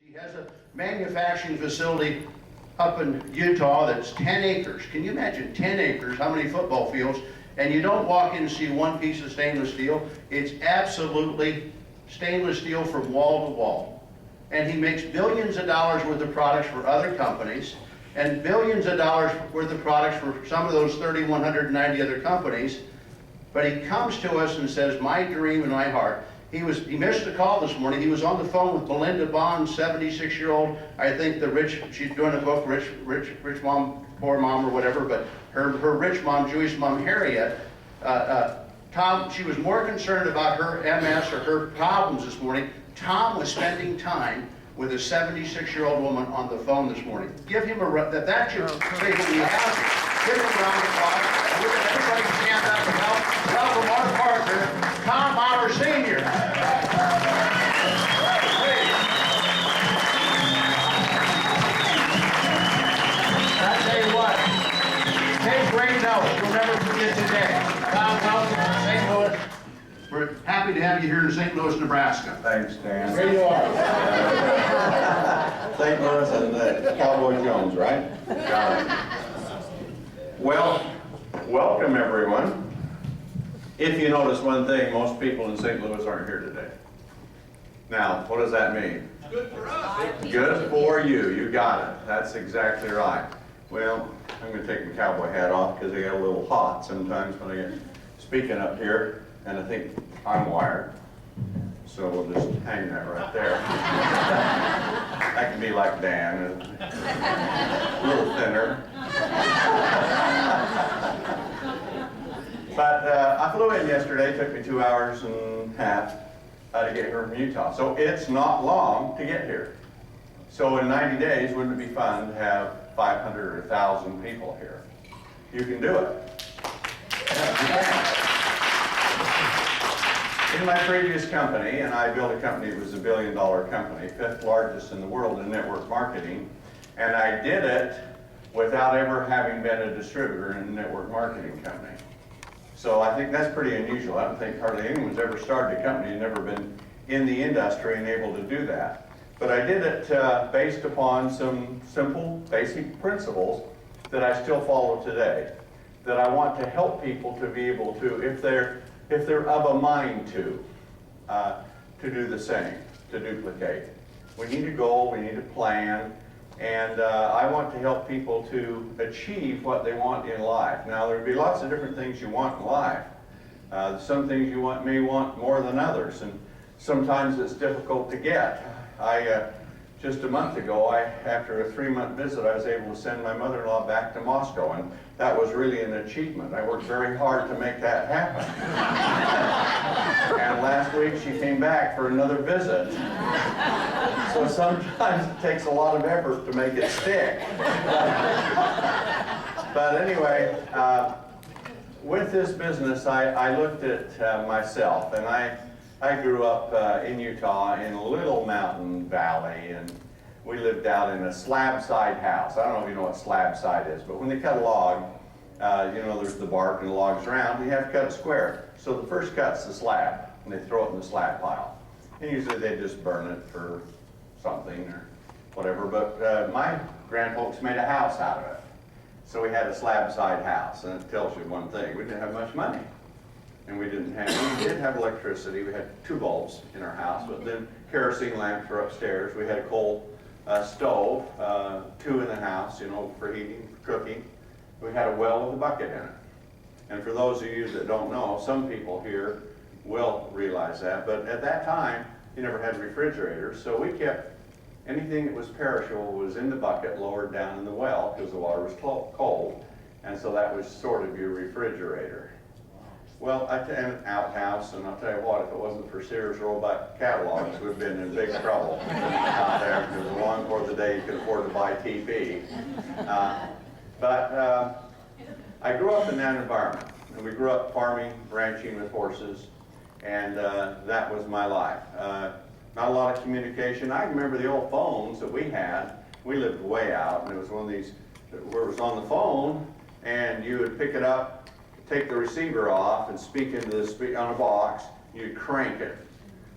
He has a manufacturing facility up in Utah that's 10 acres. Can you imagine 10 acres, how many football fields? And you don't walk in and see one piece of stainless steel. It's absolutely stainless steel from wall to wall. And he makes billions of dollars worth of products for other companies and billions of dollars worth of products for some of those 3,190 other companies. But he comes to us and says, my dream and my heart. He missed a call this morning. He was on the phone with Belinda Bond, 76-year-old. I think she's doing a book, Rich Mom, Poor Mom, or whatever, but her rich mom, Jewish mom, Harriet, Tom, she was more concerned about her MS or her problems this morning. Tom was spending time with a 76-year-old woman on the phone this morning. Give him that's your say who we have. Give him a round of applause. Everybody stand up and welcome our partner, Tom Mower Sr. I tell you what, take great notes. You'll never forget today. Tom, welcome to St. Louis. We're happy to have you here in St. Louis, Nebraska. Thanks, Dan. Here you are. St. Louis and Cowboy Jones, right? Got it. Well, welcome everyone. If you notice one thing, most people in St. Louis aren't here today. Now, what does that mean? Good for us. Good for you. You got it. That's exactly right. Well, I'm going to take my cowboy hat off because I get a little hot sometimes when I get speaking up here, and I think I'm wired. So we'll just hang that right there. That can be like Dan, a little thinner. But I flew in yesterday. It took me 2 hours and a half to get here from Utah. So it's not long to get here. So in 90 days, wouldn't it be fun to have 500 or 1,000 people here? You can do it. Yeah, you can. In my previous company, and I built a company that was $1 billion company, 5th largest in the world in network marketing, and I did it without ever having been a distributor in a network marketing company. So I think that's pretty unusual. I don't think hardly anyone's ever started a company and never been in the industry and able to do that. But I did it based upon some simple, basic principles that I still follow today, that I want to help people to be able to, if they're of a mind to do the same, to duplicate. We need a goal, we need a plan, and I want to help people to achieve what they want in life. Now, there'll be lots of different things you want in life. Some things you may want more than others, and sometimes it's difficult to get. Just a month ago, after a 3-month visit, I was able to send my mother-in-law back to Moscow, and that was really an achievement. I worked very hard to make that happen. And last week, she came back for another visit. So sometimes it takes a lot of effort to make it stick. But anyway, with this business, I looked at myself, and I grew up in Utah in a little mountain valley, and we lived out in a slab-side house. I don't know if you know what slab-side is, but when they cut a log, you know, there's the bark and the logs around, you have to cut it square. So the first cut's the slab, and they throw it in the slab pile. And usually they just burn it for something or whatever, but my grandfolks made a house out of it. So we had a slab-side house, and it tells you one thing, we didn't have much money. And we did have electricity. We had 2 bulbs in our house, but then kerosene lamps were upstairs. We had a coal stove, 2 in the house, you know, for heating, for cooking. We had a well with a bucket in it. And for those of you that don't know, some people here will realize that, but at that time, you never had refrigerators, so we kept anything that was perishable was in the bucket, lowered down in the well, because the water was cold, and so that was sort of your refrigerator. Well, and an outhouse, and I'll tell you what, if it wasn't for Sears Roebuck catalogs, we'd have been in big trouble out there, because long before the day you could afford to buy TV. But I grew up in that environment, and we grew up farming, ranching with horses, and that was my life. Not a lot of communication. I remember the old phones that we had. We lived way out, and it was one of these where it was on the phone, and you would pick it up, take the receiver off, and speak into the on a box. You'd crank it.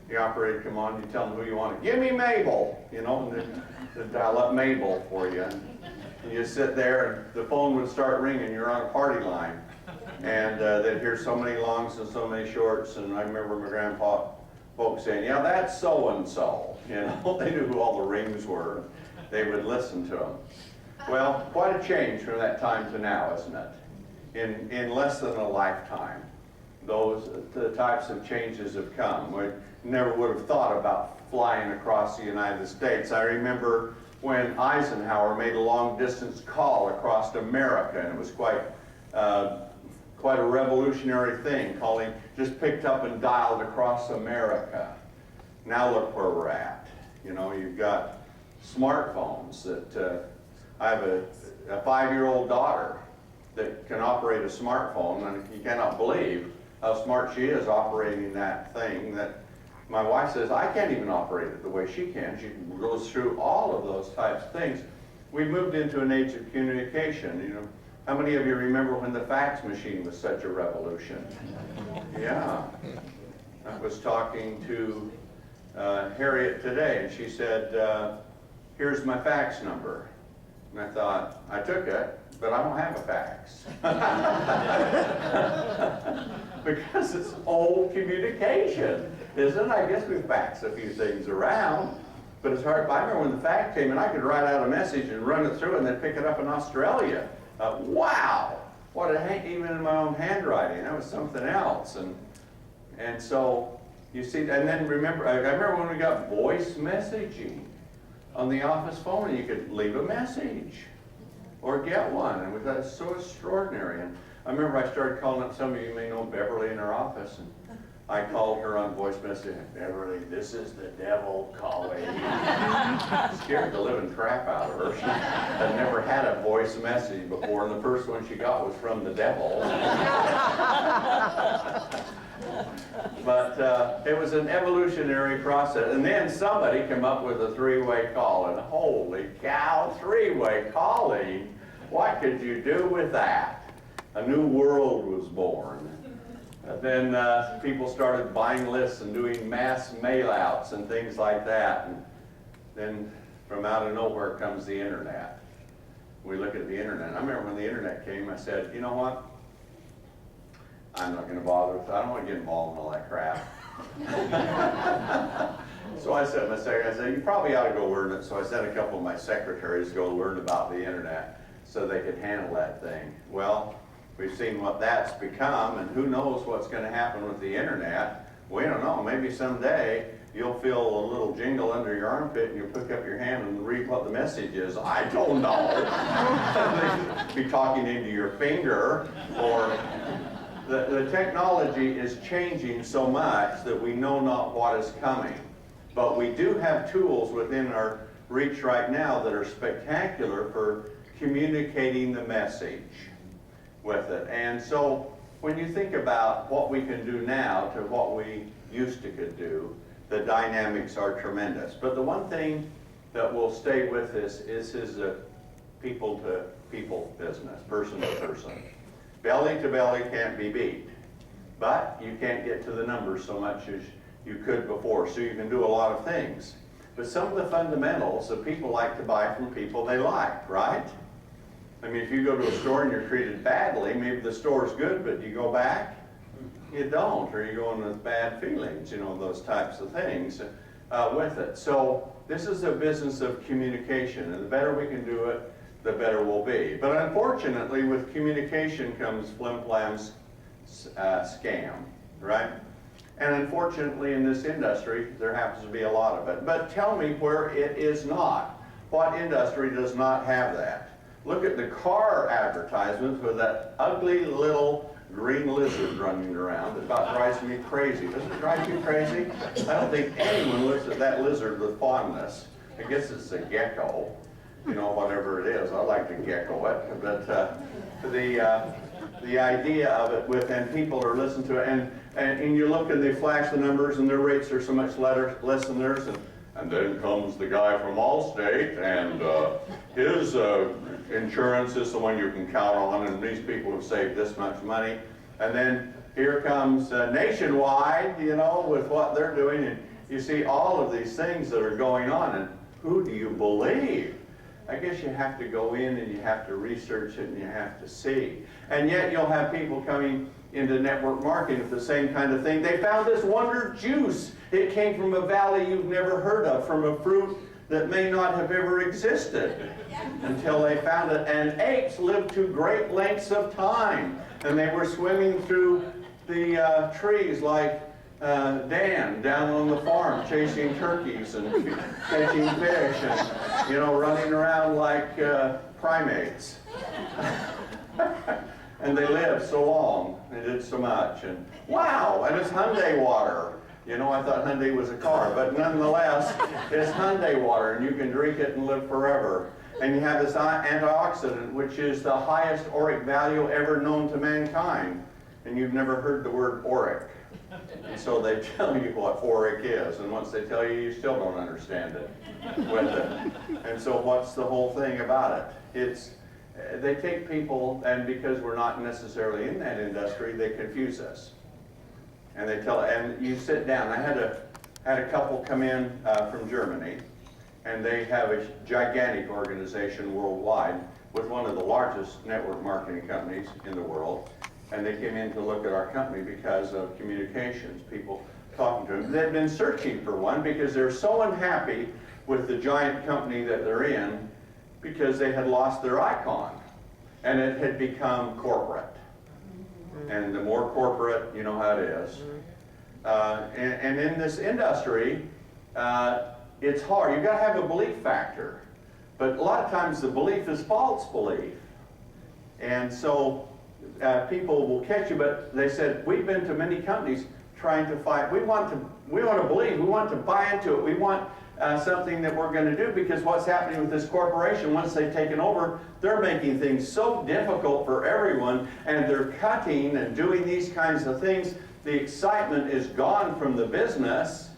the operator come on, you tell them who you want. Give me Mabel, you know, and they'd dial up Mabel for you. And you sit there, and the phone would start ringing. You're on a party line, and they'd hear so many longs and so many shorts. And I remember my grandpa folks saying, "Yeah, that's so and so." You know, they knew who all the rings were. They would listen to them. Well, quite a change from that time to now, isn't it? In less than a lifetime, the types of changes have come. We never would have thought about flying across the United States. I remember when Eisenhower made a long-distance call across America, and it was quite a revolutionary thing, calling, just picked up and dialed across America. Now look where we're at. You know, you've got smartphones that, I have a 5-year-old daughter that can operate a smartphone, and you cannot believe how smart she is operating that thing that my wife says, I can't even operate it the way she can. She goes through all of those types of things. We've moved into an age of communication. You know, how many of you remember when the fax machine was such a revolution? Yeah. I was talking to Harriet today, and she said, here's my fax number. And I thought, I took it, but I don't have a fax. Because it's old communication, isn't it? I guess we fax a few things around, but it's hard. I remember when the fax came, and I could write out a message and run it through and then pick it up in Australia. Wow! What even in my own handwriting, that was something else. And so, you see, and then remember, I remember when we got voice messaging on the office phone, and you could leave a message or get one, and that's so extraordinary. And I remember I started calling up, some of you may know Beverly in her office, and I called her on voice message, Beverly, this is the devil calling. Scared the living crap out of her. She had never had a voice message before, and the first one she got was from the devil. But it was an evolutionary process. And then somebody came up with a three-way call, and holy cow, three-way calling. What could you do with that? A new world was born. And then people started buying lists and doing mass mail-outs and things like that. And then from out of nowhere comes the internet. We look at the internet. I remember when the internet came, I said, you know what? I'm not going to bother with that. I don't want to get involved in all that crap. So I said to my secretary, I said, you probably ought to go learn it. So I sent a couple of my secretaries to go learn about the internet so they could handle that thing. Well, we've seen what that's become, and who knows what's going to happen with the internet. We don't know. Maybe someday you'll feel a little jingle under your armpit and you'll pick up your hand and read what the message is. I don't know. Be talking into your finger, or the technology is changing so much that we know not what is coming. But we do have tools within our reach right now that are spectacular for communicating the message with it. And so when you think about what we can do now to what we used to could do, the dynamics are tremendous. But the one thing that will stay with us is his people-to-people business, person to person. Belly to belly can't be beat, but you can't get to the numbers so much as you could before, so you can do a lot of things. But some of the fundamentals that people like to buy from people they like, right? I mean, if you go to a store and you're treated badly, maybe the store's good, but you go back, you don't, or you go in with bad feelings, you know, those types of things with it. So this is a business of communication, and the better we can do it, the better we'll be. But unfortunately, with communication comes flim-flam scam, right? And unfortunately, in this industry, there happens to be a lot of it. But tell me where it is not. What industry does not have that? Look at the car advertisements with that ugly little green lizard running around. It about drives me crazy. Doesn't it drive you crazy? I don't think anyone looks at that lizard with fondness. I guess it's a gecko, you know, whatever it is. I like to gecko it. But the idea of it and people are listening to it, and you look and they flash the numbers and their rates are so much less than theirs, and then comes the guy from Allstate, and his insurance is the one you can count on, and these people have saved this much money. And then here comes Nationwide, you know, with what they're doing, you see all of these things that are going on, and who do you believe? I guess you have to go in and you have to research it and you have to see. And yet you'll have people coming into network marketing with the same kind of thing. They found this wonder juice. It came from a valley you've never heard of, from a fruit that may not have ever existed until they found it. And apes lived to great lengths of time. And they were swimming through the trees like Dan down on the farm, chasing turkeys and catching fish and, running around like primates. And they lived so long, they did so much. And wow, and it's Hyundai water. I thought Hyundai was a car, but nonetheless, it's Hyundai water, and you can drink it and live forever. And you have this antioxidant, which is the highest auric value ever known to mankind. And you've never heard the word auric. And so they tell you what auric is, and once they tell you, you still don't understand it with it. And so what's the whole thing about it? They take people, and because we're not necessarily in that industry, they confuse us. And and you sit down. I had a couple come in from Germany, and they have a gigantic organization worldwide with one of the largest network marketing companies in the world. And they came in to look at our company because of communications, people talking to them. They'd been searching for one because they're so unhappy with the giant company that they're in because they had lost their icon and it had become corporate. And the more corporate, you know how it is. And in this industry, it's hard. You've got to have a belief factor. But a lot of times the belief is false belief. And so people will catch you, but they said, we've been to many companies trying to fight. We want to believe, we want to buy into it, we want something that we're going to do, because what's happening with this corporation, once they've taken over, they're making things so difficult for everyone, and they're cutting and doing these kinds of things. The excitement is gone from the business,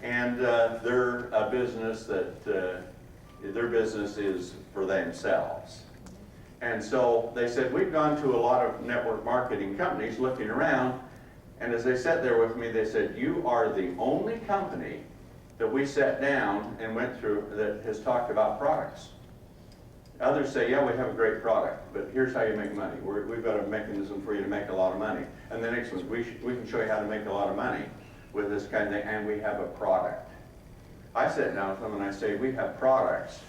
and they're a business that their business is for themselves. And so they said, we've gone to a lot of network marketing companies looking around, and as they sat there with me, they said, you are the only company that we sat down and went through that has talked about products. Others say, yeah, we have a great product, but here's how you make money. We've got a mechanism for you to make a lot of money. And the next one, we can show you how to make a lot of money with this kind of thing, and we have a product. I sit down with them and I say, we have products.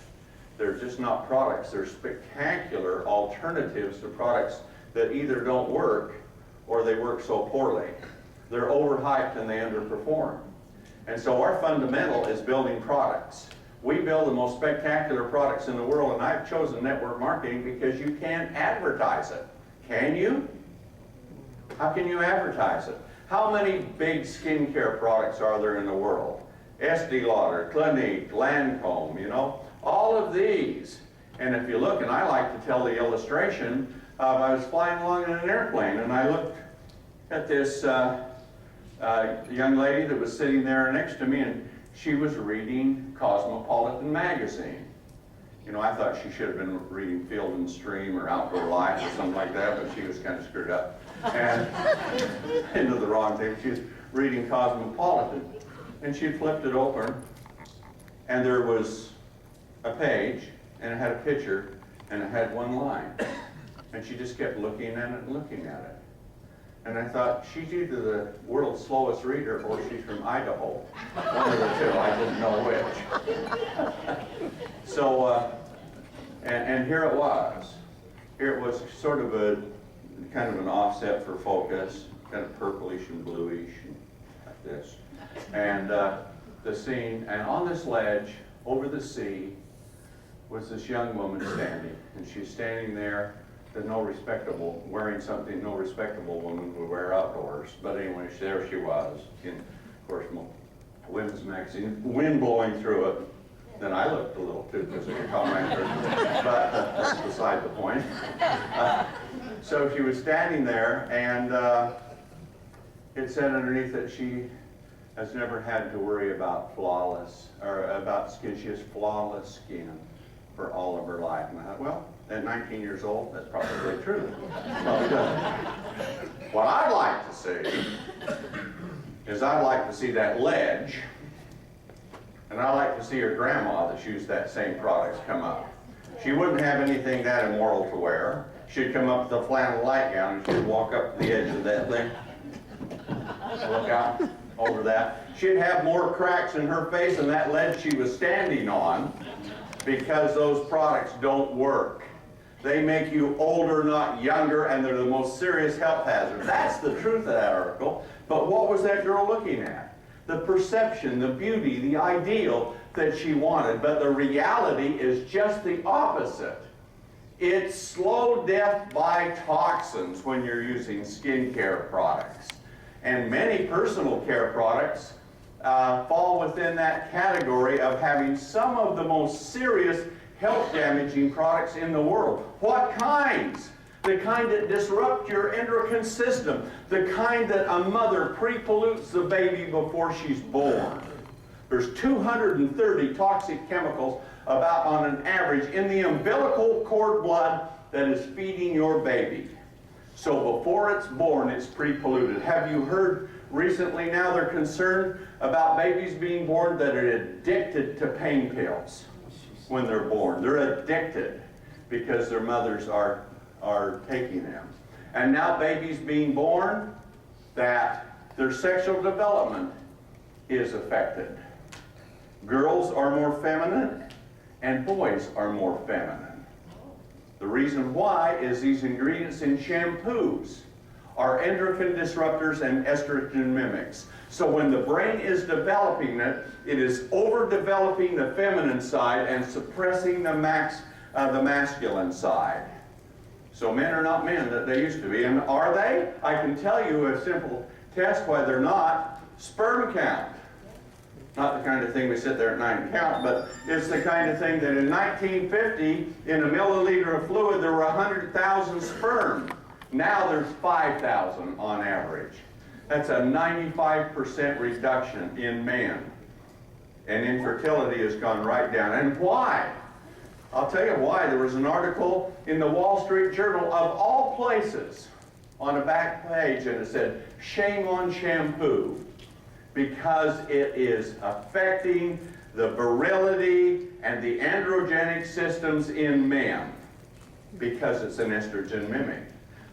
They're just not products. They're spectacular alternatives to products that either don't work or they work so poorly. They're overhyped and they underperform. And so our fundamental is building products. We build the most spectacular products in the world, and I've chosen network marketing because you can't advertise it. Can you? How can you advertise it? How many big skincare products are there in the world? Estee Lauder, Clinique, Lancome, all of these. And if you look, and I like to tell the illustration of, I was flying along in an airplane and I looked at this young lady that was sitting there next to me, and she was reading Cosmopolitan magazine. I thought she should have been reading Field and Stream or Outdoor Life or something like that, but she was kind of screwed up and into the wrong thing. She was reading Cosmopolitan, and she flipped it open, and there was a page, and it had a picture, and it had one line. And she just kept looking at it and looking at it. And I thought, she's either the world's slowest reader or she's from Idaho. One of the two, I didn't know which. So, and here it was. Here it was sort of a, kind of an offset for focus, kind of purplish and bluish, and like this. And the scene, and on this ledge, over the sea, was this young woman standing, and she's standing there that wearing something no respectable woman would wear outdoors. But anyway, there she was, in, of course, women's magazine, wind blowing through it. Then I looked a little too, because of your comment, but that's beside the point. So she was standing there, and it said underneath that she has never had to worry about about skin. She has flawless skin for all of her life. And I thought, well, at 19 years old, that's probably true. Probably doesn't. What I'd like to see is I'd like to see that ledge, and I'd like to see her grandma that's used that same products come up. She wouldn't have anything that immoral to wear. She'd come up with a flannel nightgown and she'd walk up the edge of that thing. Look out over that. She'd have more cracks in her face than that ledge she was standing on, because those products don't work. They make you older, not younger, and they're the most serious health hazard. That's the truth of that article. But what was that girl looking at? The perception, the beauty, the ideal that she wanted. But the reality is just the opposite. It's slow death by toxins when you're using skincare products. And many personal care products fall within that category of having some of the most serious health damaging products in the world. What kinds? The kind that disrupt your endocrine system. The kind that a mother pre-pollutes the baby before she's born. There's 230 toxic chemicals about on an average in the umbilical cord blood that is feeding your baby. So before it's born, it's pre-polluted. Have you heard recently now they're concerned about babies being born that are addicted to pain pills when they're born? They're addicted because their mothers are taking them. And now babies being born that their sexual development is affected. Girls are more feminine and boys are more feminine. The reason why is these ingredients in shampoos are endocrine disruptors and estrogen mimics. So when the brain is developing it, it is overdeveloping the feminine side and suppressing the masculine side. So men are not men that they used to be. And are they? I can tell you a simple test why they're not. Sperm count. Not the kind of thing we sit there at night and count, but it's the kind of thing that in 1950, in a milliliter of fluid, there were 100,000 sperm. Now there's 5,000 on average. That's a 95% reduction in men. And infertility has gone right down. And why? I'll tell you why. There was an article in the Wall Street Journal, of all places, on a back page, and it said, "Shame on shampoo," because it is affecting the virility and the androgenic systems in men, because it's an estrogen mimic.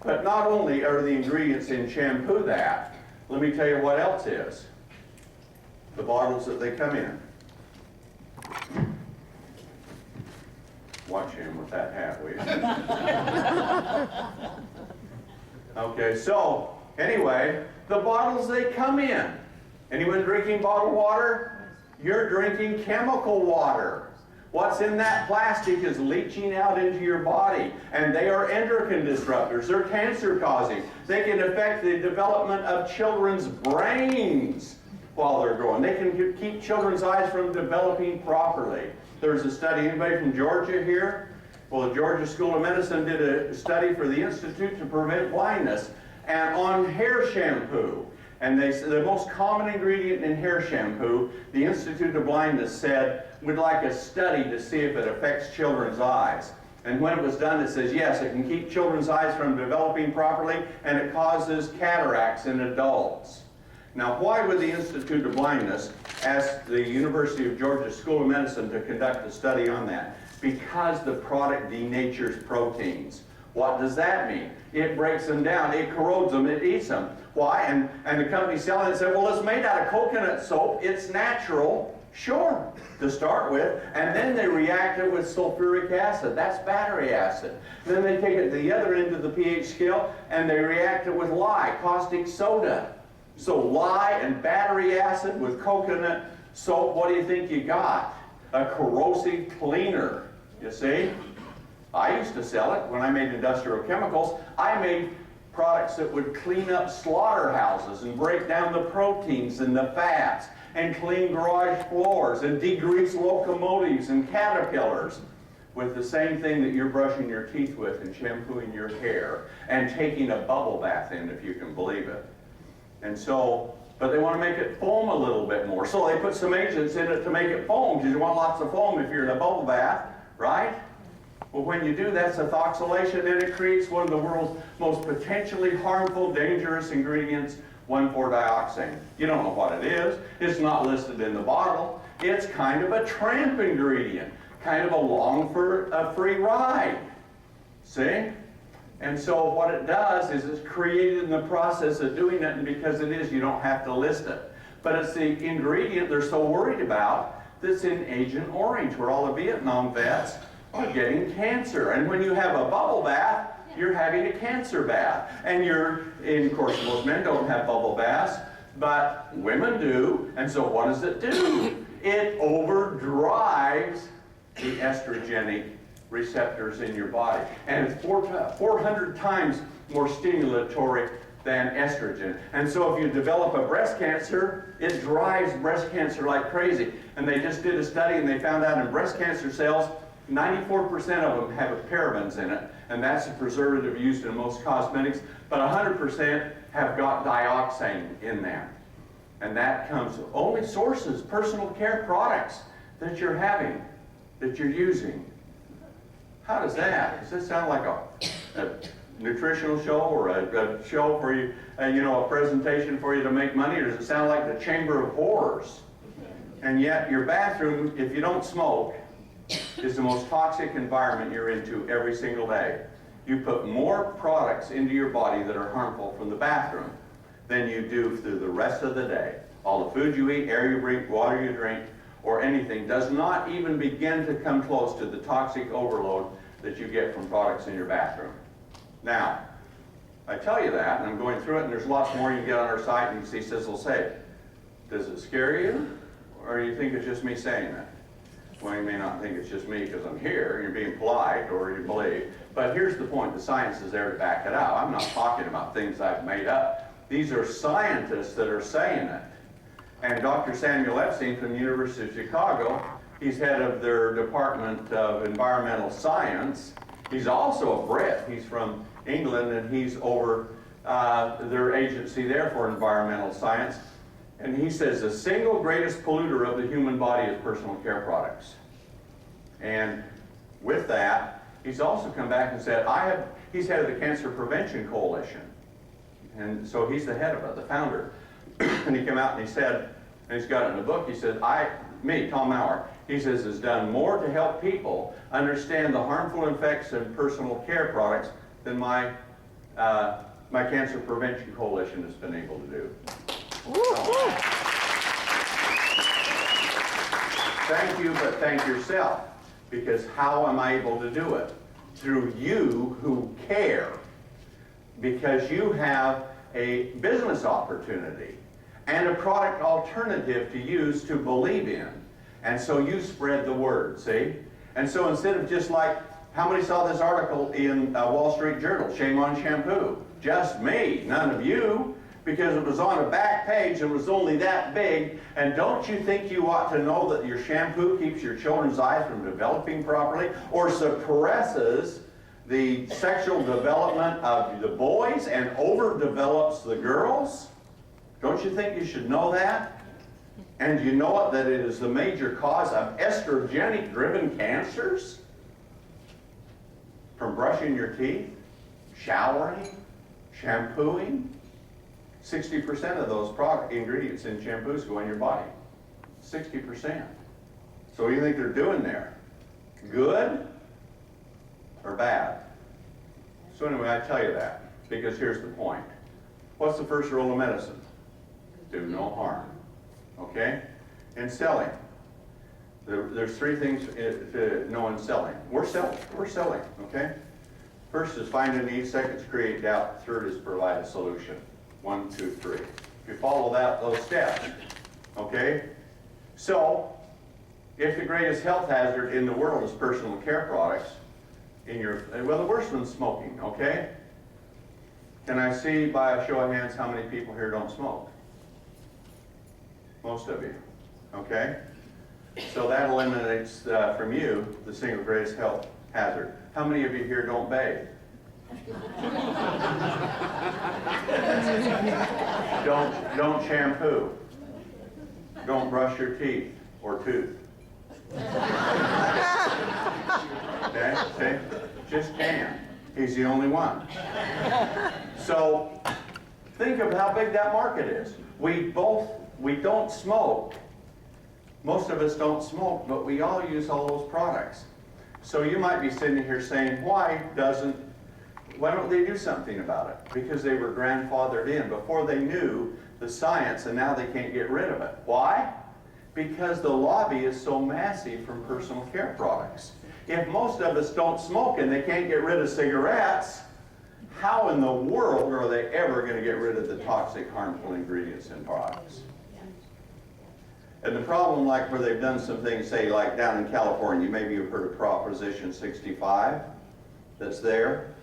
But not only are the ingredients in shampoo that, let me tell you what else is. The bottles that they come in. Watch him with that hat, will you? Okay, so anyway, the bottles they come in. Anyone drinking bottled water? You're drinking chemical water. What's in that plastic is leaching out into your body, and they are endocrine disruptors. They're cancer causing. They can affect the development of children's brains while they're growing. They can keep children's eyes from developing properly. There's a study, anybody from Georgia here? Well, the Georgia School of Medicine did a study for the Institute to Prevent Blindness, and on hair shampoo. And the most common ingredient in hair shampoo, the Institute of Blindness said, we'd like a study to see if it affects children's eyes. And when it was done, it says, yes, it can keep children's eyes from developing properly, and it causes cataracts in adults. Now, why would the Institute of Blindness ask the University of Georgia School of Medicine to conduct a study on that? Because the product denatures proteins. What does that mean? It breaks them down, it corrodes them, it eats them. Why? And the company selling it said, well, it's made out of coconut soap, it's natural. Sure, to start with. And then they react it with sulfuric acid. That's battery acid. Then they take it to the other end of the pH scale and they react it with lye, caustic soda. So lye and battery acid with coconut soap, what do you think you got? A corrosive cleaner, you see? I used to sell it when I made industrial chemicals. I made products that would clean up slaughterhouses and break down the proteins and the fats and clean garage floors and degrease locomotives and caterpillars with the same thing that you're brushing your teeth with and shampooing your hair and taking a bubble bath in, if you can believe it. And so, but they want to make it foam a little bit more. So they put some agents in it to make it foam, because you want lots of foam if you're in a bubble bath, right? Well, when you do, that's ethoxylation, and it creates one of the world's most potentially harmful, dangerous ingredients, 1,4-dioxane. You don't know what it is. It's not listed in the bottle. It's kind of a tramp ingredient, kind of along for a free ride. See? And so what it does is it's created in the process of doing it, and because it is, you don't have to list it. But it's the ingredient they're so worried about that's in Agent Orange, where all the Vietnam vets are getting cancer. And when you have a bubble bath, you're having a cancer bath. And of course, most men don't have bubble baths, but women do. And so what does it do? It overdrives the estrogenic receptors in your body. And it's 400 times more stimulatory than estrogen. And so if you develop a breast cancer, it drives breast cancer like crazy. And they just did a study and they found out in breast cancer cells, 94% of them have parabens in it, and that's a preservative used in most cosmetics, but 100% have got dioxane in them. And that comes only sources, personal care products that you're having, that you're using. How does that? Does this sound like a nutritional show or a show for you, a presentation for you to make money, or does it sound like the chamber of horrors? And yet your bathroom, if you don't smoke, is the most toxic environment you're into every single day. You put more products into your body that are harmful from the bathroom than you do through the rest of the day. All the food you eat, air you breathe, water you drink, or anything does not even begin to come close to the toxic overload that you get from products in your bathroom. Now, I tell you that, and I'm going through it, and there's lots more you can get on our site, and you can see Sizzle say. Does it scare you, or do you think it's just me saying that? Well, you may not think it's just me because I'm here, and you're being polite, or you believe. But here's the point, the science is there to back it up. I'm not talking about things I've made up. These are scientists that are saying it. And Dr. Samuel Epstein from the University of Chicago, he's head of their Department of Environmental Science. He's also a Brit. He's from England, and he's over their agency there for environmental science. And he says the single greatest polluter of the human body is personal care products. And with that, he's also come back and said, he's head of the Cancer Prevention Coalition. And so he's the head of it, the founder. And he came out and he said, and he's got it in a book, he said, Tom Mower, he says, has done more to help people understand the harmful effects of personal care products than my Cancer Prevention Coalition has been able to do. Thank you, but thank yourself. Because how am I able to do it? Through you who care. Because you have a business opportunity and a product alternative to use to believe in. And so you spread the word, see? And so instead of just like, how many saw this article in Wall Street Journal, shame on shampoo? Just me, none of you. Because it was on a back page and was only that big. And don't you think you ought to know that your shampoo keeps your children's eyes from developing properly or suppresses the sexual development of the boys and overdevelops the girls? Don't you think you should know that? And you know it, that it is the major cause of estrogenic-driven cancers? From brushing your teeth, showering, shampooing. 60% of those product ingredients in shampoos go in your body. 60%. So what do you think they're doing there? Good or bad? So anyway, I tell you that because here's the point. What's the first rule of medicine? Do no harm. Okay? In selling, there's three things to know in selling. We're selling, okay? First is find a need, second is create doubt, third is provide a solution. 1, 2, 3. If you follow those steps, okay? So, if the greatest health hazard in the world is personal care products, well, the worst one's smoking, okay? Can I see by a show of hands how many people here don't smoke? Most of you, okay? So that eliminates from you the single greatest health hazard. How many of you here don't bathe? Don't shampoo. Don't brush your teeth or tooth. Okay? See? Just can. He's the only one. So Think of how big that market is. We don't smoke. Most of us don't smoke, but we all use all those products. So you might be sitting here saying, why don't they do something about it? Because they were grandfathered in before they knew the science, and now they can't get rid of it. Why? Because the lobby is so massive from personal care products. If most of us don't smoke and they can't get rid of cigarettes, how in the world are they ever going to get rid of the toxic, harmful ingredients in products? And the problem, like where they've done some things, say like down in California, maybe you've heard of Proposition 65 that's there.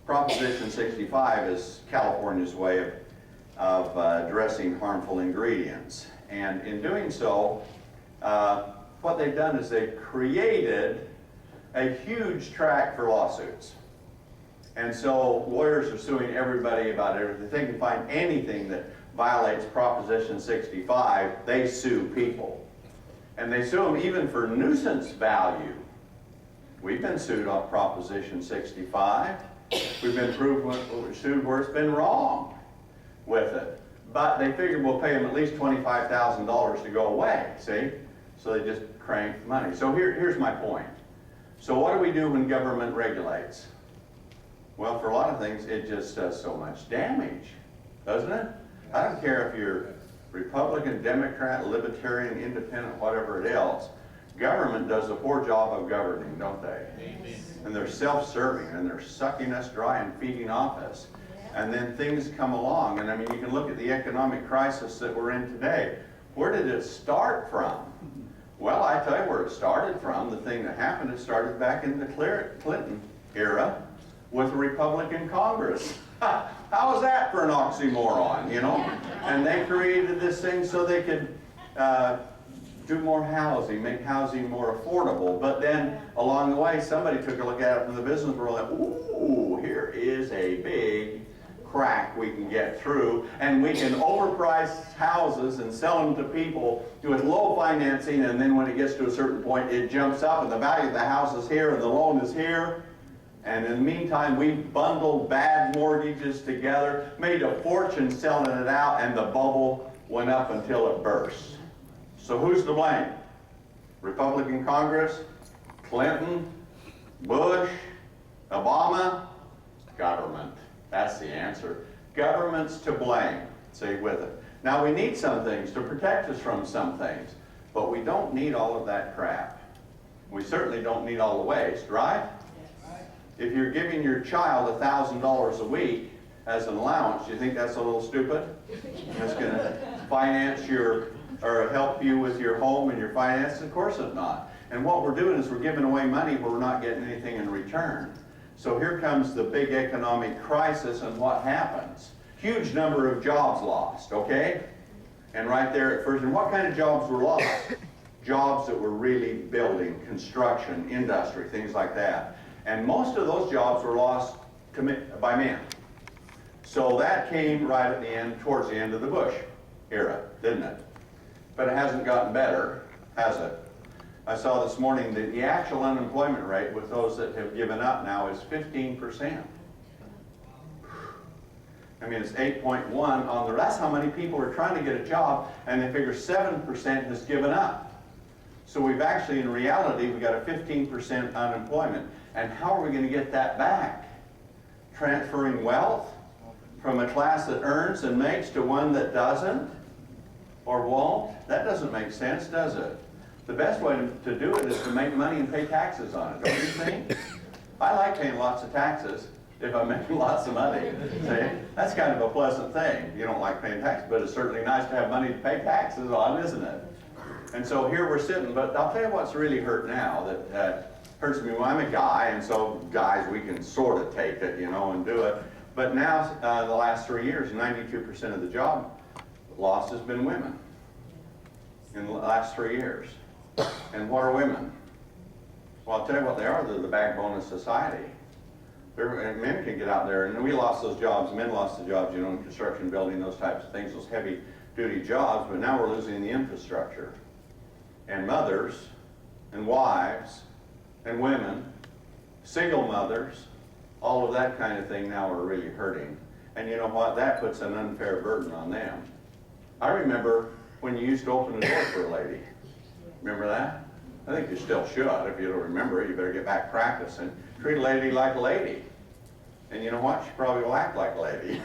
Proposition 65 is California's way of addressing harmful ingredients. And in doing so, what they've done is they've created a huge track for lawsuits. And so lawyers are suing everybody about everything. If they can find anything that violates Proposition 65, they sue people. And they sue them even for nuisance value. We've been sued on Proposition 65. We've been sued where it's been wrong with it. But they figured we'll pay them at least $25,000 to go away, see? So they just crank money. So here's my point. So what do we do when government regulates? Well, for a lot of things, it just does so much damage, doesn't it? I don't care if you're Republican, Democrat, Libertarian, Independent, whatever it else. Government does a poor job of governing, don't they? Amen. And they're self-serving, and they're sucking us dry and feeding off us. And then things come along, and I mean, you can look at the economic crisis that we're in today. Where did it start from? Well, I tell you where it started from. The thing that happened, it started back in the Clinton era with the Republican Congress. How was that for an oxymoron, you know? And they created this thing so they could do more housing, make housing more affordable. But then along the way, somebody took a look at it from the business world and, ooh, here is a big crack we can get through, and we can overprice houses and sell them to people with low financing, and then when it gets to a certain point, it jumps up, and the value of the house is here, and the loan is here. And in the meantime, we bundled bad mortgages together, made a fortune selling it out, and the bubble went up until it burst. So who's to blame? Republican Congress, Clinton, Bush, Obama, government. That's the answer. Government's to blame. Say with it. Now we need some things to protect us from some things, but we don't need all of that crap. We certainly don't need all the waste, right? If you're giving your child $1,000 a week as an allowance, do you think that's a little stupid? That's going to finance or help you with your home and your finances? Of course it's not. And what we're doing is we're giving away money where we're not getting anything in return. So here comes the big economic crisis, and what happens? Huge number of jobs lost, okay? And right there at first, and what kind of jobs were lost? Jobs that were really building, construction, industry, things like that. And most of those jobs were lost by men. So that came right at the end, towards the end of the Bush era, didn't it? But it hasn't gotten better, has it? I saw this morning that the actual unemployment rate with those that have given up now is 15%. I mean, it's 8.1 on the, that's how many people are trying to get a job, and they figure 7% has given up. So we've actually, in reality, we've got a 15% unemployment. And how are we going to get that back? Transferring wealth from a class that earns and makes to one that doesn't or won't? That doesn't make sense, does it? The best way to do it is to make money and pay taxes on it, don't you think? I like paying lots of taxes if I'm making lots of money. See? That's kind of a pleasant thing. You don't like paying taxes, but it's certainly nice to have money to pay taxes on, isn't it? And so here we're sitting, but I'll tell you what's really hurt now that hurts me. Well, I'm a guy, and so guys, we can sort of take it, you know, and do it. But now, the last 3 years, 92% of the job loss has been women in the last 3 years. And what are women? Well, I'll tell you what they are. They're the backbone of society. Men can get out there, and we lost those jobs. Men lost the jobs, you know, in construction, building, those types of things, those heavy-duty jobs. But now we're losing the infrastructure. And mothers, and wives, and women, single mothers, all of that kind of thing now are really hurting. And you know what? That puts an unfair burden on them. I remember when you used to open the door for a lady. Remember that? I think you still should. If you don't remember it, you better get back practicing. Treat a lady like a lady. And you know what? She probably will act like a lady.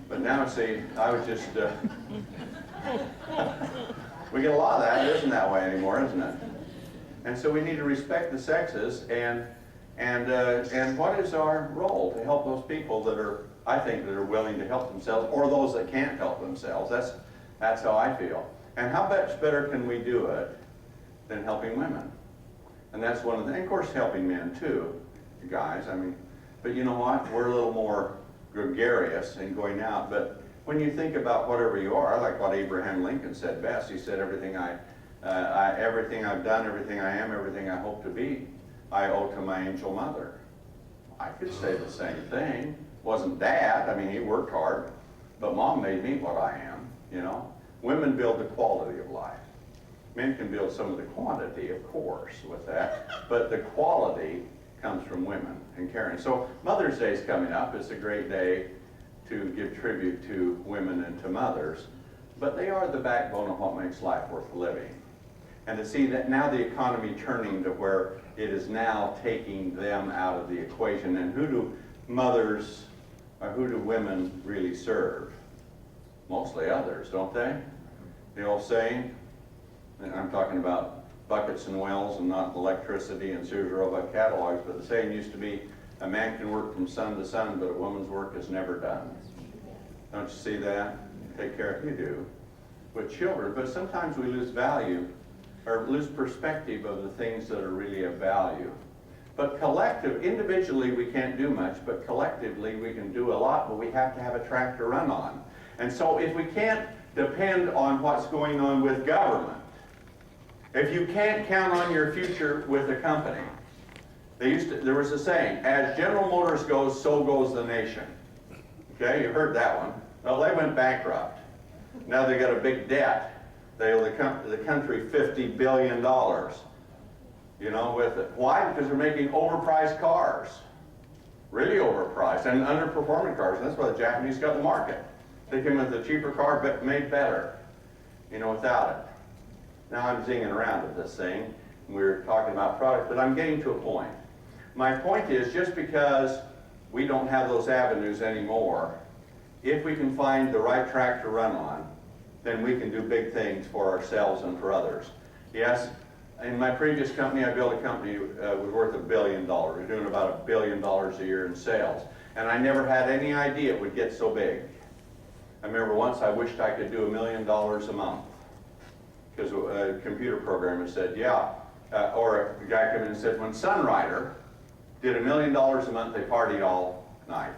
But now, see, I was just... we get a lot of that. It isn't that way anymore, isn't it? And so we need to respect the sexes, and what is our role to help those people that are, I think, that are willing to help themselves, or those that can't help themselves. That's how I feel. And how much better can we do it than helping women? And that's one of the, and of course, helping men too, you guys. I mean, but you know what? We're a little more gregarious in going out. But when you think about whatever you are, like what Abraham Lincoln said best, he said, everything everything I've done, everything I am, everything I hope to be, I owe to my angel mother. I could say the same thing. Wasn't Dad. I mean, he worked hard, but Mom made me what I am, you know. Women build the quality of life. Men can build some of the quantity, of course, with that, but the quality comes from women and caring. So Mother's Day is coming up. It's a great day to give tribute to women and to mothers, but they are the backbone of what makes life worth living. And to see that now the economy turning to where it is now taking them out of the equation, and who do mothers, or who do women really serve? Mostly others, don't they? The old saying, and I'm talking about buckets and wells and not electricity and Sears Roebuck catalogs, but the saying used to be, a man can work from sun to sun, but a woman's work is never done. Don't you see that? Take care of, you do, with children. But sometimes we lose value, or lose perspective of the things that are really of value. But individually we can't do much, but collectively we can do a lot, but we have to have a track to run on. And so if we can't depend on what's going on with government, if you can't count on your future with a company, there was a saying, as General Motors goes, so goes the nation. Okay, you heard that one. Well, they went bankrupt. Now they got a big debt. They owe the country $50 billion, you know, with it. Why? Because they're making overpriced cars. Really overpriced, and underperforming cars. And that's why the Japanese got the market. They came with a cheaper car, but made better, you know, without it. Now I'm zinging around with this thing. We're talking about products, but I'm getting to a point. My point is, just because we don't have those avenues anymore, if we can find the right track to run on, then we can do big things for ourselves and for others. Yes, in my previous company, I built a company was worth $1 billion. We're doing about $1 billion a year in sales. And I never had any idea it would get so big. I remember once I wished I could do $1 million a month. Because a computer programmer said, yeah, or a guy came in and said, when Sunrider did $1 million a month, they partied all night.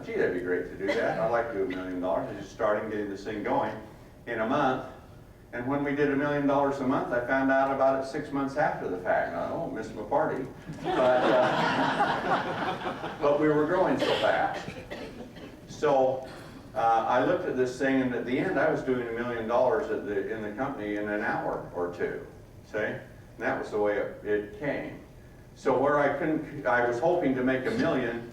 Gee, that'd be great to do that. I'd like to do $1 million. I was just starting getting this thing going in a month. And when we did $1 million a month, I found out about it 6 months after the fact. I missed my party. But we were growing so fast. So I looked at this thing, and at the end, I was doing $1 million in the company in an hour or two. See? And that was the way it came. So where I was hoping to make $1 million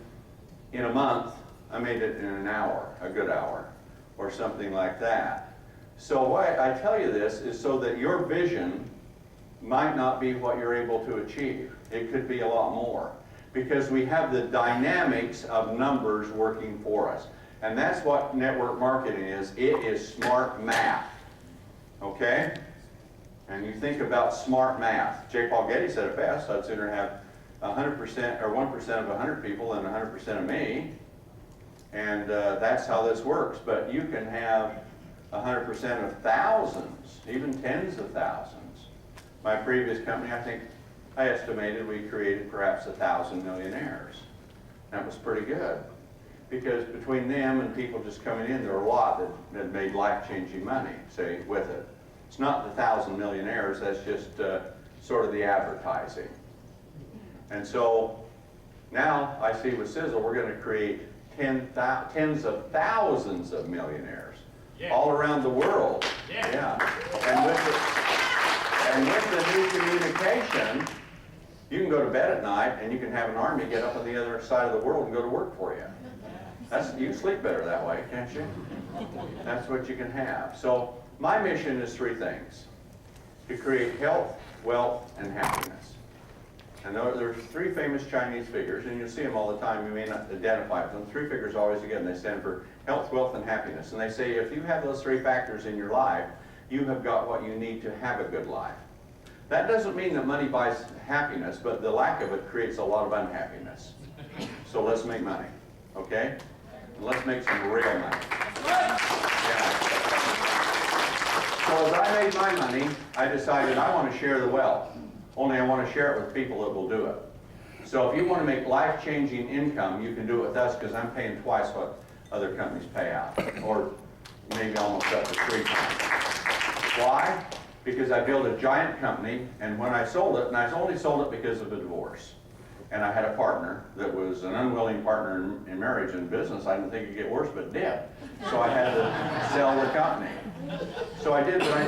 in a month, I made it in an hour, a good hour, or something like that. So why I tell you this is so that your vision might not be what you're able to achieve. It could be a lot more, because we have the dynamics of numbers working for us. And that's what network marketing is. It is smart math, okay? And you think about smart math. J. Paul Getty said it best, I'd sooner have 100% or 1% of 100 people than 100% of me. And that's how this works. But you can have 100% of thousands, even tens of thousands. My previous company, I estimated we created perhaps 1,000 millionaires. That was pretty good. Because between them and people just coming in, there were a lot that made life-changing money, say, with it. It's not the 1,000 millionaires, that's just sort of the advertising. And so now I see with Sizzle, we're going to create tens of thousands of millionaires all around the world. Yeah. And with the new communication, you can go to bed at night and you can have an army get up on the other side of the world and go to work for you. You sleep better that way, can't you? That's what you can have. So my mission is three things: to create health, wealth, and happiness. And there's three famous Chinese figures, and you'll see them all the time. You may not identify with them. Three figures always, again, they stand for health, wealth, and happiness. And they say if you have those three factors in your life, you have got what you need to have a good life. That doesn't mean that money buys happiness, but the lack of it creates a lot of unhappiness. So let's make money, okay? And let's make some real money. Yeah. So as I made my money, I decided I want to share the wealth. Only I want to share it with people that will do it. So if you want to make life-changing income, you can do it with us, because I'm paying twice what other companies pay out, or maybe almost up to 3 times. Why? Because I built a giant company, and when I sold it, and I only sold it because of a divorce, and I had a partner that was an unwilling partner in marriage and business. I didn't think it'd get worse, but it did. So I had to sell the company. So I did, but I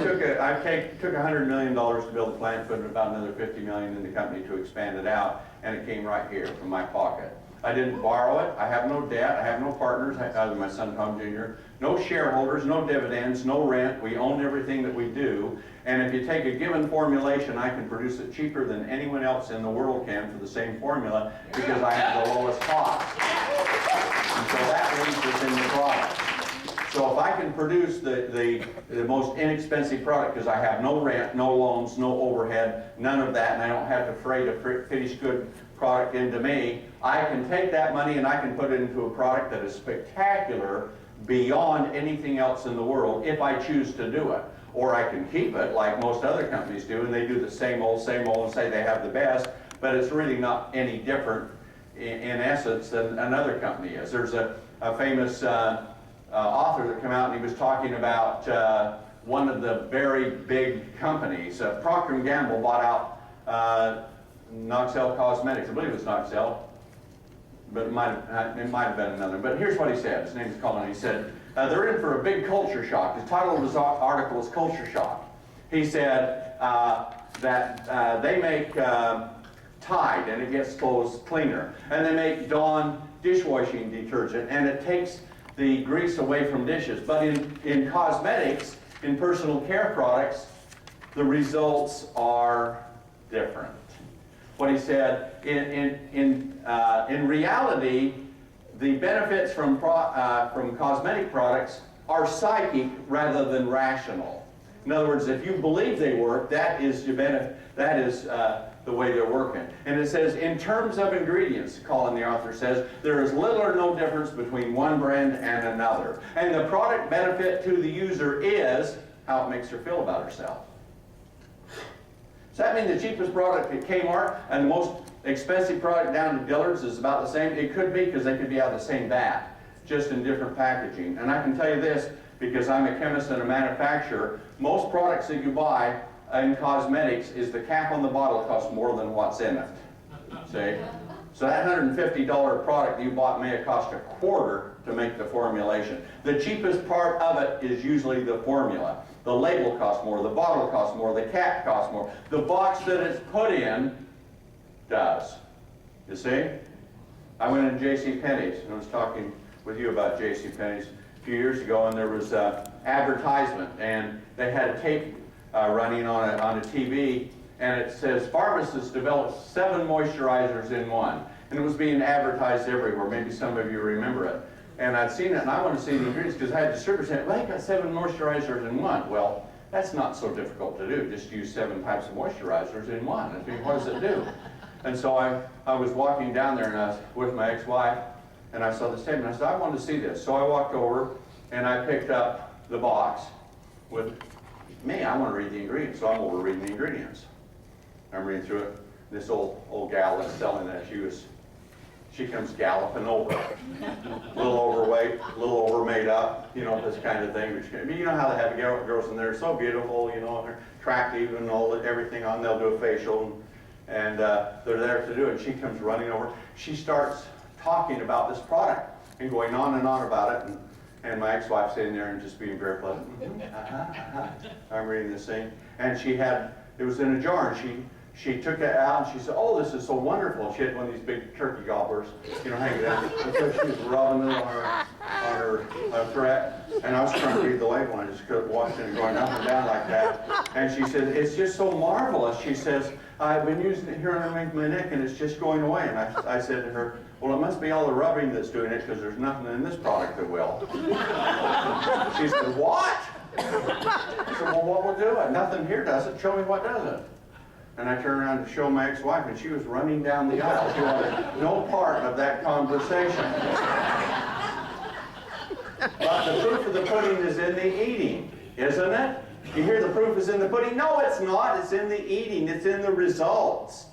took $100 million to build the plant, put about another $50 million in the company to expand it out, and it came right here from my pocket. I didn't borrow it. I have no debt. I have no partners, other than my son Tom Jr. No shareholders, no dividends, no rent. We own everything that we do. And if you take a given formulation, I can produce it cheaper than anyone else in the world can for the same formula, because I have the lowest cost. And so that leads us in the product. So if I can produce the most inexpensive product, because I have no rent, no loans, no overhead, none of that, and I don't have to freight a finished good product into me, I can take that money and I can put it into a product that is spectacular beyond anything else in the world if I choose to do it. Or I can keep it like most other companies do, and they do the same old, and say they have the best, but it's really not any different in essence than another company is. There's a famous author that came out, and he was talking about one of the very big companies. Procter & Gamble bought out Noxel Cosmetics. I believe it was Noxel, but it might have been another. But here's what he said. His name is Colin. He said, they're in for a big culture shock. The title of his article is Culture Shock. He said that they make Tide, and it gets clothes cleaner. And they make Dawn dishwashing detergent, and it takes the grease away from dishes. But in cosmetics, in personal care products, the results are different. What he said, in reality, the benefits from cosmetic products are psychic rather than rational. In other words, if you believe they work, that is the way they're working. And it says, in terms of ingredients, Colin, the author says, there is little or no difference between one brand and another. And the product benefit to the user is how it makes her feel about herself. Does that mean the cheapest product at Kmart and the most expensive product down to Dillard's is about the same? It could be, because they could be out of the same vat, just in different packaging. And I can tell you this, because I'm a chemist and a manufacturer, most products that you buy in cosmetics is the cap on the bottle costs more than what's in it. See? So that $150 product you bought may have cost a quarter to make the formulation. The cheapest part of it is usually the formula. The label costs more, the bottle costs more, the cap costs more. The box that it's put in does. You see? I went in JCPenney's, and I was talking with you about JCPenney's a few years ago, and there was an advertisement, and they had a tape running on a TV, and it says, pharmacists developed 7 moisturizers in one. And it was being advertised everywhere. Maybe some of you remember it. And I'd seen it, and I wanted to see the ingredients, because I had distributors saying, well, they got 7 moisturizers in one. Well, that's not so difficult to do. Just use 7 types of moisturizers in one. I mean, what does it do? And so I was walking down there, and I was with my ex-wife, and I saw this tape, and I said, I wanted to see this. So I walked over, and I picked up the box with, me, I want to read the ingredients. So I'm over reading the ingredients. I'm reading through it. This old gal that's selling that, she comes galloping over, a little overweight, a little over made up, you know, this kind of thing. You know how they have girls in there, so beautiful, you know, and they're attractive and everything on. They'll do a facial, and they're there to do it. And she comes running over. She starts talking about this product and going on and on about it. And my ex-wife sitting there and just being very pleasant. I'm reading this thing, and it was in a jar, and she took it out and she said, "Oh, this is so wonderful." She had one of these big turkey gobblers, hanging down. And so she was rubbing it on her thread. And I was trying to read the label, and I just kept watching it going up and down like that. And she said, "It's just so marvelous." She says, "I've been using it here underneath my neck, and it's just going away." And I said to her, "Well, it must be all the rubbing that's doing it, because there's nothing in this product that will." She said, "What?" I said, "Well, what will do it? Nothing here does it. Show me what does it." And I turned around to show my ex-wife, and she was running down the aisle. She wanted no part of that conversation. But the proof of the pudding is in the eating, isn't it? You hear the proof is in the pudding? No, it's not. It's in the eating. It's in the results.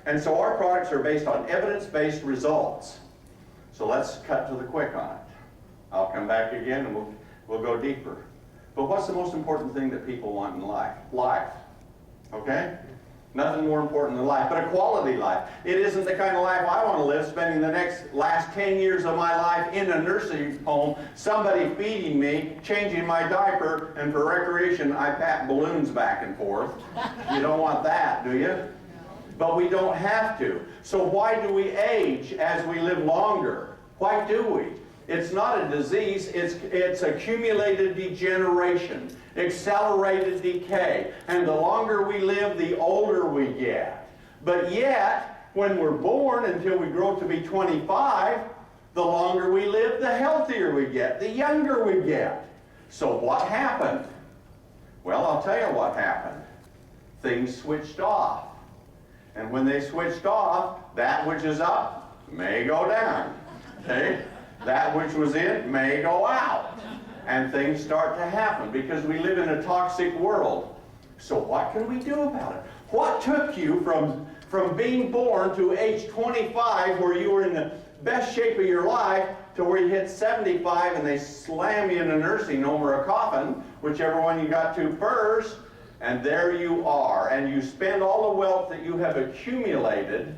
And so our products are based on evidence-based results. So let's cut to the quick on it. I'll come back again, and we'll go deeper. But what's the most important thing that people want in life? Life. Okay? Nothing more important than life, but a quality life. It isn't the kind of life I want to live, spending the last 10 years of my life in a nursing home, somebody feeding me, changing my diaper, and for recreation I pat balloons back and forth. You don't want that, do you? But we don't have to. So why do we age as we live longer? Why do we? It's not a disease, it's accumulated degeneration, accelerated decay. And the longer we live, the older we get. But yet, when we're born until we grow to be 25, the longer we live, the healthier we get, the younger we get. So what happened? Well, I'll tell you what happened. Things switched off. And when they switched off, that which is up may go down. Okay? That which was in may go out. And things start to happen because we live in a toxic world. So what can we do about it? What took you from being born to age 25, where you were in the best shape of your life, to where you hit 75 and they slam you in a nursing home or a coffin, whichever one you got to first, and there you are. And you spend all the wealth that you have accumulated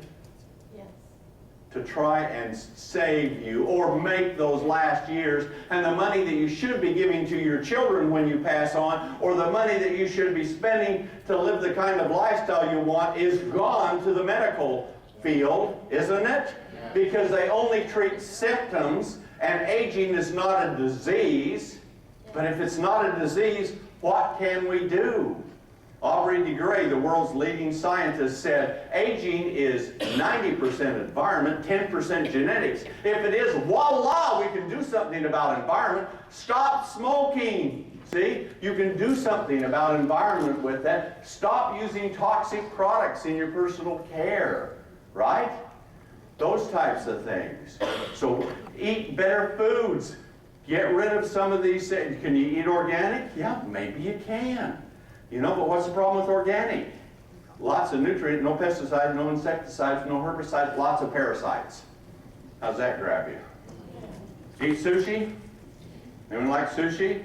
to try and save you or make those last years, and the money that you should be giving to your children when you pass on, or the money that you should be spending to live the kind of lifestyle you want, is gone to the medical field, isn't it? Yeah. Because they only treat symptoms, and aging is not a disease. But if it's not a disease, what can we do? Aubrey de Grey, the world's leading scientist, said aging is 90% environment, 10% genetics. If it is, voila, we can do something about environment. Stop smoking. See, you can do something about environment with that. Stop using toxic products in your personal care, right? Those types of things. So eat better foods. Get rid of some of these things. Can you eat organic? Yeah, maybe you can. But what's the problem with organic? Lots of nutrients, no pesticides, no insecticides, no herbicides, lots of parasites. How's that grab you? Eat sushi? Anyone like sushi?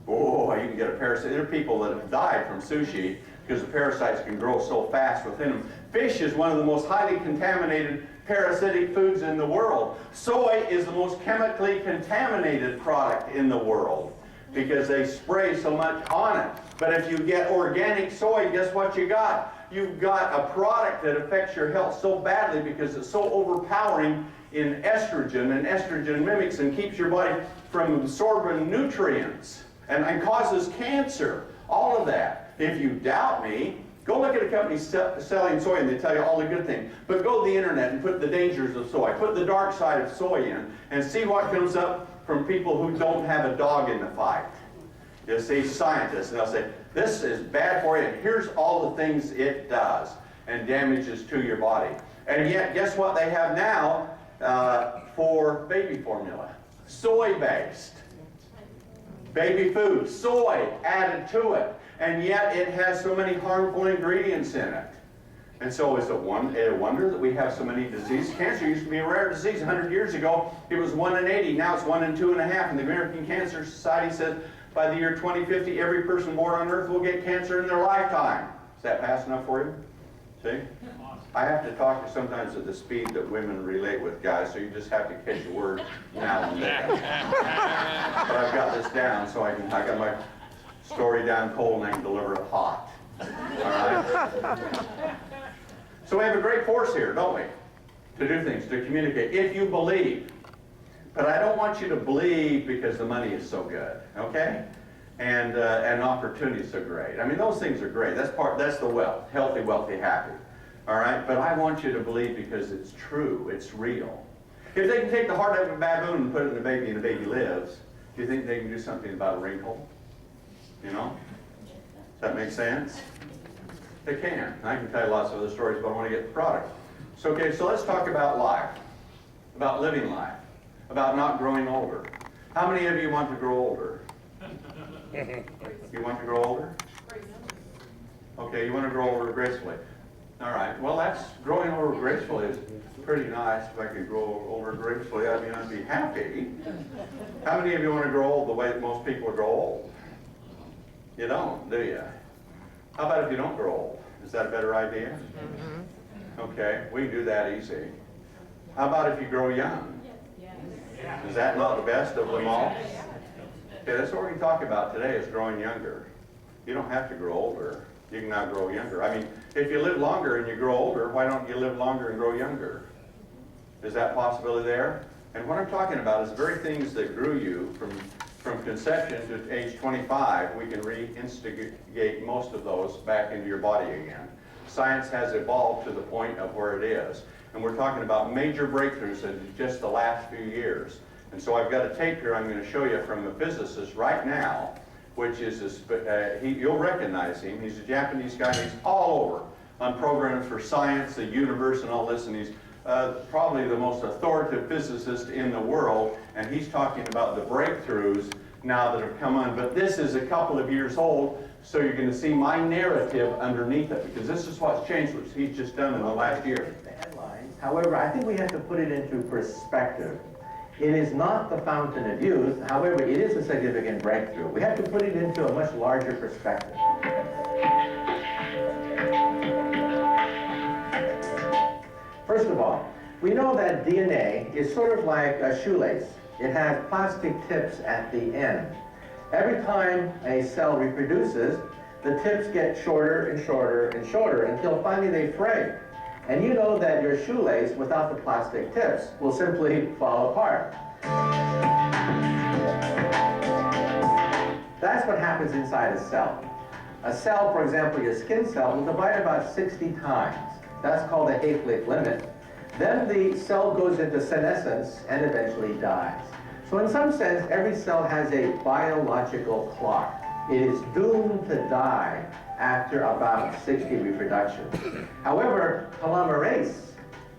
Oh, you can get a parasite. There are people that have died from sushi because the parasites can grow so fast within them. Fish is one of the most highly contaminated parasitic foods in the world. Soy is the most chemically contaminated product in the world, because they spray so much on it. But if you get organic soy, guess what you got? You've got a product that affects your health so badly because it's so overpowering in estrogen, and estrogen mimics and keeps your body from absorbing nutrients and causes cancer. All of that. If you doubt me, go look at a company selling soy and they tell you all the good things. But go to the internet and put the dangers of soy. Put the dark side of soy in and see what comes up from people who don't have a dog in the fight. You see, scientists, and they'll say, this is bad for you, and here's all the things it does and damages to your body. And yet, guess what they have now for baby formula? Soy-based. Baby food, soy added to it. And yet it has so many harmful ingredients in it. And so is it a wonder that we have so many diseases? Cancer used to be a rare disease 100 years ago. It was 1 in 80. Now it's 1 in 2.5. And the American Cancer Society says by the year 2050, every person born on earth will get cancer in their lifetime. Is that fast enough for you? See? I have to talk sometimes at the speed that women relate with guys, so you just have to catch a word now and then. But I've got this down, so I got my story down cold and I can deliver it hot. All right? So we have a great force here, don't we? To do things, to communicate, if you believe. But I don't want you to believe because the money is so good, okay? And opportunity is so great. I mean, those things are great. That's the wealth, healthy, wealthy, happy. All right? But I want you to believe because it's true, it's real. If they can take the heart out of a baboon and put it in a baby and the baby lives, do you think they can do something about a wrinkle? You know? Does that make sense? They can. I can tell you lots of other stories, but I want to get the product. So, okay, so let's talk about life, about living life, about not growing older. How many of you want to grow older? You want to grow older? Okay, you want to grow older gracefully. All right, well, that's growing older gracefully is pretty nice. If I could grow older gracefully, I mean, I'd be happy. How many of you want to grow old the way that most people grow old? You don't, do you? How about if you don't grow old? Is that a better idea? Okay, we can do that easy. How about if you grow young? Is that not the best of them all? Okay, that's what we're going to talk about today is growing younger. You don't have to grow older. You can now grow younger. I mean, if you live longer and you grow older, why don't you live longer and grow younger? Is that possibility there? And what I'm talking about is the very things that grew you from conception to age 25, we can reinstigate most of those back into your body again. Science has evolved to the point of where it is. And we're talking about major breakthroughs in just the last few years. And so I've got a tape here I'm going to show you from a physicist right now, which is, you'll recognize him. He's a Japanese guy. He's all over on programs for science, the universe, and all this. And he's probably the most authoritative physicist in the world. And he's talking about the breakthroughs now that have come on. But this is a couple of years old, so you're going to see my narrative underneath it, because this is what's changed, which he's just done in the last year. The headlines. However, I think we have to put it into perspective. It is not the fountain of youth. However, it is a significant breakthrough. We have to put it into a much larger perspective. First of all, we know that DNA is sort of like a shoelace. It has plastic tips at the end. Every time a cell reproduces, the tips get shorter and shorter and shorter until finally they fray. And you know that your shoelace without the plastic tips will simply fall apart. That's what happens inside a cell. A cell, for example, your skin cell, will divide about 60 times. That's called the Hayflick limit. Then the cell goes into senescence and eventually dies. So in some sense, every cell has a biological clock. It is doomed to die after about 60 reproductions. However, telomerase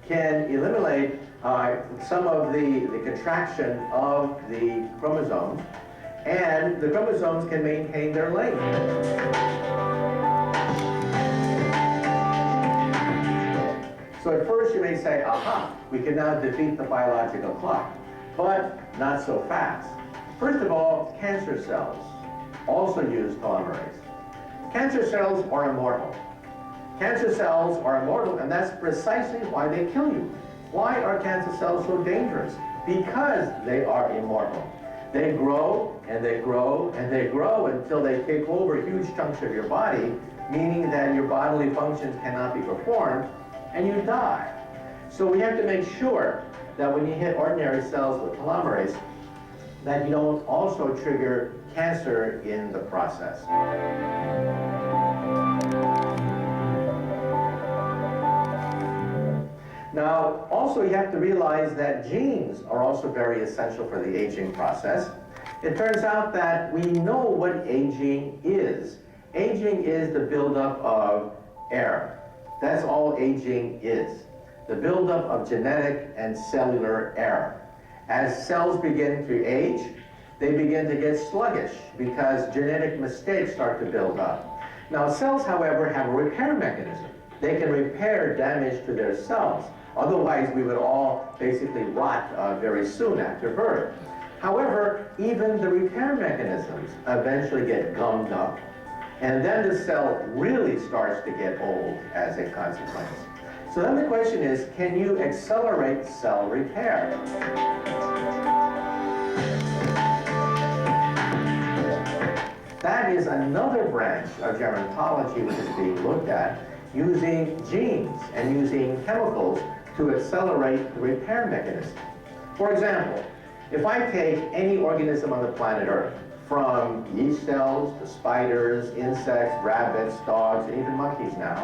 can eliminate some of the contraction of the chromosomes, and the chromosomes can maintain their length. So at first you may say, aha, we can now defeat the biological clock, but not so fast. First of all, cancer cells also use telomerase. Cancer cells are immortal. Cancer cells are immortal, and that's precisely why they kill you. Why are cancer cells so dangerous? Because they are immortal. They grow, and they grow, and they grow until they take over huge chunks of your body, meaning that your bodily functions cannot be performed, and you die. So we have to make sure that when you hit ordinary cells with telomerase, that you don't also trigger cancer in the process. Now, also you have to realize that genes are also very essential for the aging process. It turns out that we know what aging is. Aging is the buildup of error. That's all aging is. The buildup of genetic and cellular error. As cells begin to age, they begin to get sluggish because genetic mistakes start to build up. Now, cells, however, have a repair mechanism. They can repair damage to their cells. Otherwise, we would all basically rot very soon after birth. However, even the repair mechanisms eventually get gummed up, and then the cell really starts to get old as a consequence. So then the question is, can you accelerate cell repair? That is another branch of gerontology which is being looked at. using genes and using chemicals to accelerate the repair mechanism. For example, if I take any organism on the planet Earth, from yeast cells to spiders, insects, rabbits, dogs, and even monkeys now,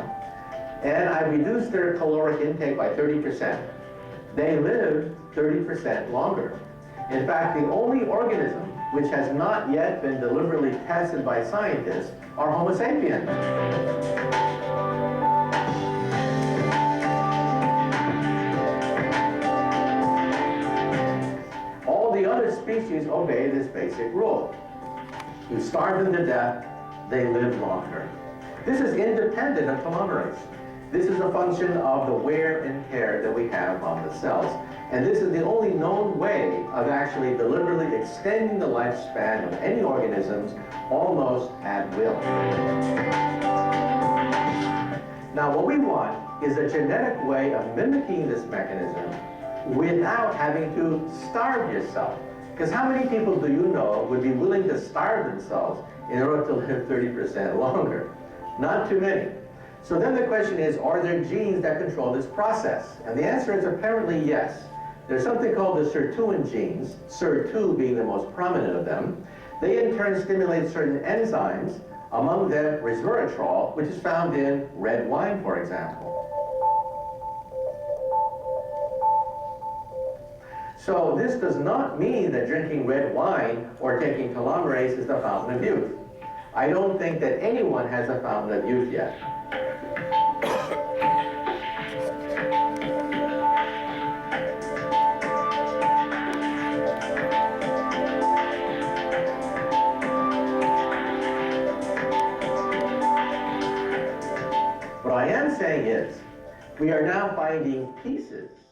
and I reduce their caloric intake by 30%, they live 30% longer. In fact, the only organism which has not yet been deliberately tested by scientists are Homo sapiens. All the other species obey this basic rule. You starve them to death, they live longer. This is independent of telomerase. This is a function of the wear and tear that we have on the cells. And this is the only known way of actually deliberately extending the lifespan of any organisms almost at will. Now, what we want is a genetic way of mimicking this mechanism without having to starve yourself. Because how many people do you know would be willing to starve themselves in order to live 30% longer? Not too many. So then the question is, are there genes that control this process? And the answer is apparently yes. There's something called the sirtuin genes, SIR2 being the most prominent of them. They in turn stimulate certain enzymes, among them resveratrol, which is found in red wine, for example. So this does not mean that drinking red wine or taking telomerase is the fountain of youth. I don't think that anyone has a fountain of youth yet. What I am saying is, we are now finding pieces